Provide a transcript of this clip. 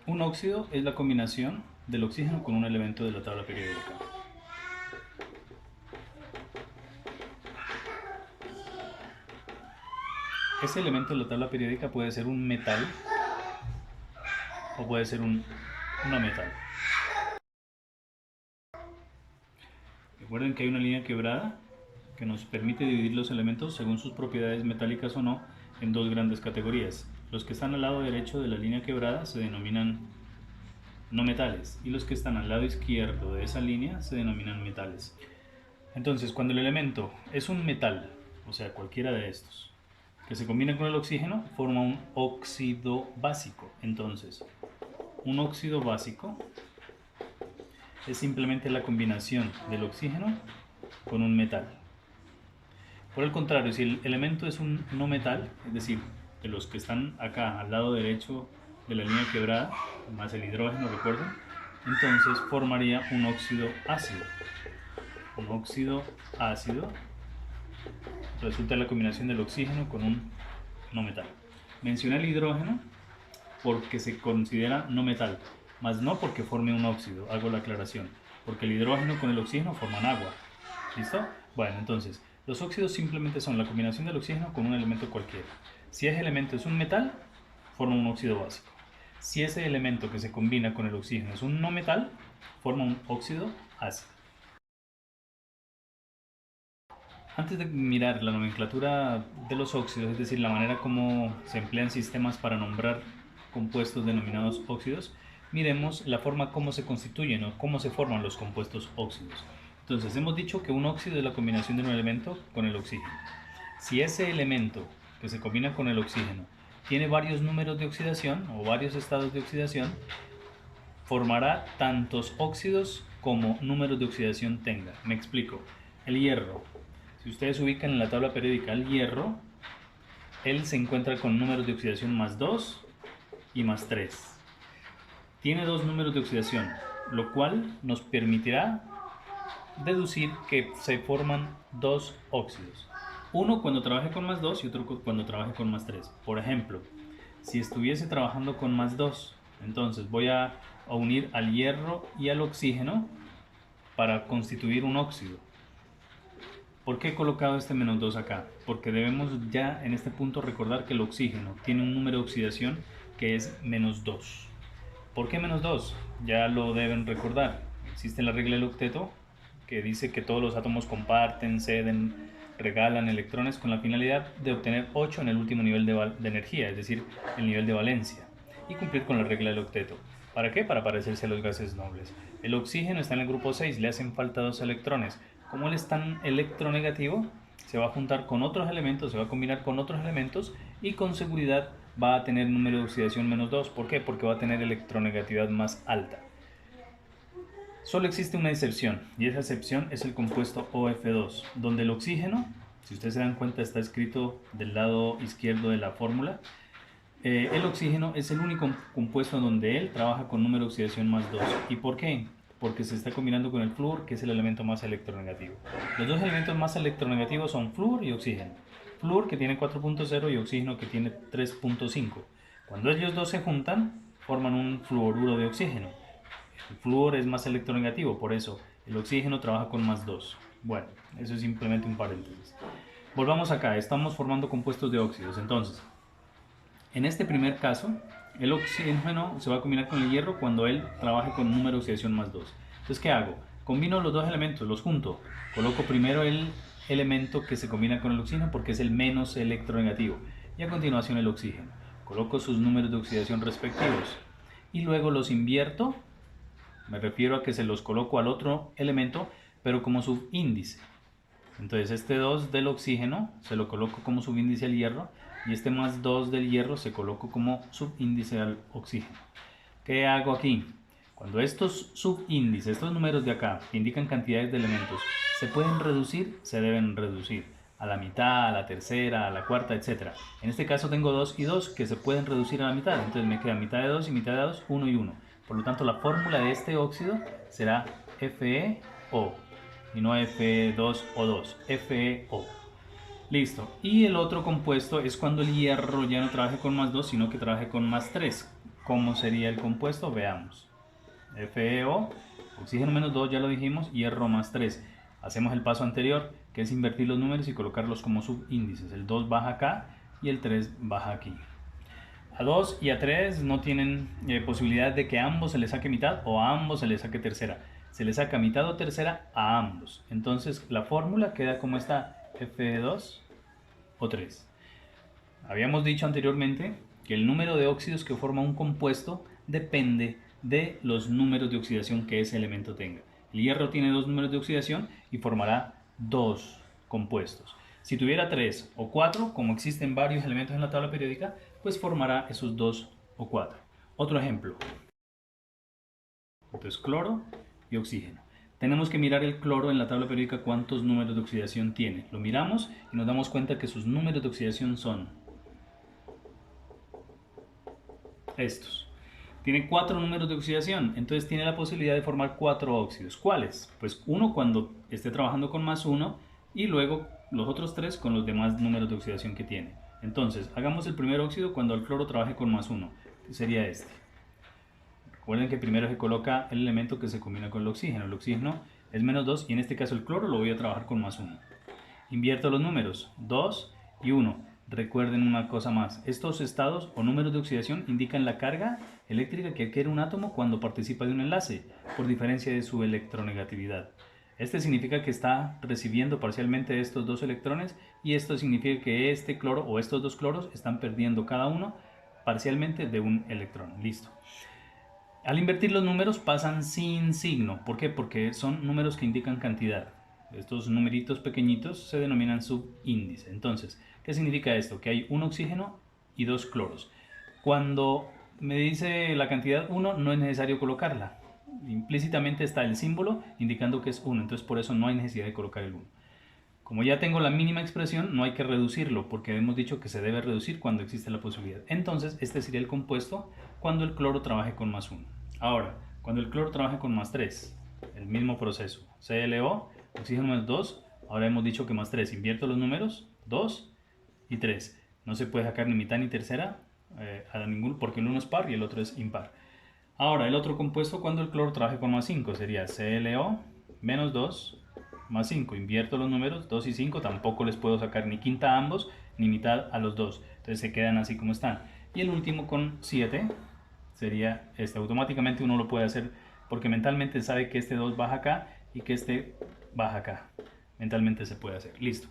Un óxido es la combinación del oxígeno con un elemento de la tabla periódica. Ese elemento de la tabla periódica puede ser un metal o puede ser un no metal. Recuerden que hay una línea quebrada que nos permite dividir los elementos según sus propiedades metálicas o no en dos grandes categorías. Los que están al lado derecho de la línea quebrada se denominan no metales y los que están al lado izquierdo de esa línea se denominan metales. Entonces, cuando el elemento es un metal, o sea, cualquiera de estos, que se combina con el oxígeno, forma un óxido básico. Entonces, un óxido básico es simplemente la combinación del oxígeno con un metal. Por el contrario, si el elemento es un no metal, es decir, de los que están acá al lado derecho de la línea quebrada, más el hidrógeno, recuerden, entonces formaría un óxido ácido. Un óxido ácido resulta la combinación del oxígeno con un no metal. Mencioné el hidrógeno porque se considera no metal, más no porque forme un óxido, hago la aclaración, porque el hidrógeno con el oxígeno forman agua. ¿Listo? Bueno, entonces, los óxidos simplemente son la combinación del oxígeno con un elemento cualquiera. Si ese elemento es un metal, forma un óxido básico. Si ese elemento que se combina con el oxígeno es un no metal, forma un óxido ácido. Antes de mirar la nomenclatura de los óxidos, es decir, la manera como se emplean sistemas para nombrar compuestos denominados óxidos, miremos la forma como se constituyen o cómo se forman los compuestos óxidos. Entonces, hemos dicho que un óxido es la combinación de un elemento con el oxígeno. Si ese elemento que se combina con el oxígeno tiene varios números de oxidación o varios estados de oxidación, formará tantos óxidos como números de oxidación tenga. Me explico. El hierro. Si ustedes ubican en la tabla periódica el hierro, él se encuentra con números de oxidación más 2 y más 3. Tiene dos números de oxidación, lo cual nos permitirá deducir que se forman dos óxidos. Uno cuando trabaje con más 2 y otro cuando trabaje con más 3. Por ejemplo, si estuviese trabajando con más 2, entonces voy a unir al hierro y al oxígeno para constituir un óxido. ¿Por qué he colocado este menos 2 acá? Porque debemos ya en este punto recordar que el oxígeno tiene un número de oxidación que es menos 2. ¿Por qué menos 2? Ya lo deben recordar. Existe la regla del octeto que dice que todos los átomos comparten, ceden, regalan electrones con la finalidad de obtener 8 en el último nivel de energía, es decir, el nivel de valencia, y cumplir con la regla del octeto. ¿Para qué? Para parecerse a los gases nobles. El oxígeno está en el grupo 6, le hacen falta 2 electrones. Como él es tan electronegativo, se va a juntar con otros elementos, se va a combinar con otros elementos y con seguridad va a tener número de oxidación menos 2. ¿Por qué? Porque va a tener electronegatividad más alta. Solo existe una excepción y esa excepción es el compuesto OF2, donde el oxígeno, si ustedes se dan cuenta está escrito del lado izquierdo de la fórmula, el oxígeno es el único compuesto donde él trabaja con número de oxidación más 2. ¿Y por qué? Porque se está combinando con el flúor, que es el elemento más electronegativo. Los dos elementos más electronegativos son flúor y oxígeno. Flúor que tiene 4.0 y oxígeno que tiene 3.5. Cuando ellos dos se juntan, forman un fluoruro de oxígeno. El flúor es más electronegativo, por eso el oxígeno trabaja con más 2. Bueno, eso es simplemente un paréntesis. Volvamos acá, estamos formando compuestos de óxidos. Entonces, en este primer caso, el oxígeno se va a combinar con el hierro cuando él trabaje con número de oxidación más 2. Entonces, ¿qué hago? Combino los dos elementos, los junto. Coloco primero el elemento que se combina con el oxígeno porque es el menos electronegativo. Y a continuación el oxígeno. Coloco sus números de oxidación respectivos. Y luego los invierto. Me refiero a que se los coloco al otro elemento, pero como subíndice. Entonces este 2 del oxígeno se lo coloco como subíndice al hierro y este más 2 del hierro se coloco como subíndice al oxígeno. ¿Qué hago aquí? Cuando estos subíndices, estos números de acá, que indican cantidades de elementos, se pueden reducir, se deben reducir a la mitad, a la tercera, a la cuarta, etc. En este caso tengo 2 y 2 que se pueden reducir a la mitad, entonces me queda mitad de 2 y mitad de 2, 1 y 1. Por lo tanto, la fórmula de este óxido será FeO y no Fe2O2, FeO. Listo. Y el otro compuesto es cuando el hierro ya no trabaje con más 2, sino que trabaje con más 3. ¿Cómo sería el compuesto? Veamos. FeO, oxígeno menos 2, ya lo dijimos, hierro más 3. Hacemos el paso anterior, que es invertir los números y colocarlos como subíndices. El 2 baja acá y el 3 baja aquí. A 2 y a 3 no tienen posibilidad de que a ambos se les saque mitad o a ambos se les saque tercera. Se les saca mitad o tercera a ambos. Entonces la fórmula queda como está, Fe2 o 3. Habíamos dicho anteriormente que el número de óxidos que forma un compuesto depende de los números de oxidación que ese elemento tenga. El hierro tiene 2 números de oxidación y formará 2 compuestos. Si tuviera 3 o 4, como existen varios elementos en la tabla periódica, pues formará esos 2 o 4. Otro ejemplo. Entonces, cloro y oxígeno. Tenemos que mirar el cloro en la tabla periódica cuántos números de oxidación tiene. Lo miramos y nos damos cuenta que sus números de oxidación son estos. Tiene 4 números de oxidación, entonces tiene la posibilidad de formar 4 óxidos. ¿Cuáles? Pues uno cuando esté trabajando con más 1 y luego los otros 3 con los demás números de oxidación que tiene. Entonces, hagamos el primer óxido cuando el cloro trabaje con más 1, que sería este. Recuerden que primero se coloca el elemento que se combina con el oxígeno. El oxígeno es menos 2 y en este caso el cloro lo voy a trabajar con más 1. Invierto los números, 2 y 1. Recuerden una cosa más, estos estados o números de oxidación indican la carga eléctrica que adquiere un átomo cuando participa de un enlace, por diferencia de su electronegatividad. Este significa que está recibiendo parcialmente estos 2 electrones y esto significa que este cloro o estos 2 cloros están perdiendo cada uno parcialmente de un electrón. Listo. Al invertir los números pasan sin signo. ¿Por qué? Porque son números que indican cantidad. Estos numeritos pequeñitos se denominan subíndice. Entonces, ¿qué significa esto? Que hay un oxígeno y 2 cloros. Cuando me dice la cantidad 1, no es necesario colocarla. Implícitamente está el símbolo indicando que es 1, entonces por eso no hay necesidad de colocar el 1. Como ya tengo la mínima expresión, no hay que reducirlo, porque hemos dicho que se debe reducir cuando existe la posibilidad. Entonces, este sería el compuesto cuando el cloro trabaje con más 1. Ahora, cuando el cloro trabaje con más 3, el mismo proceso. ClO, oxígeno más 2, ahora hemos dicho que más 3. Invierto los números, 2 y 3. No se puede sacar ni mitad ni tercera a ninguno, porque el uno es par y el otro es impar. Ahora, el otro compuesto cuando el cloro trabaje con más 5 sería ClO menos 2 más 5. Invierto los números, 2 y 5, tampoco les puedo sacar ni quinta a ambos, ni mitad a los dos. Entonces se quedan así como están. Y el último con 7 sería este. Automáticamente uno lo puede hacer porque mentalmente sabe que este 2 baja acá y que este baja acá. Mentalmente se puede hacer. Listo.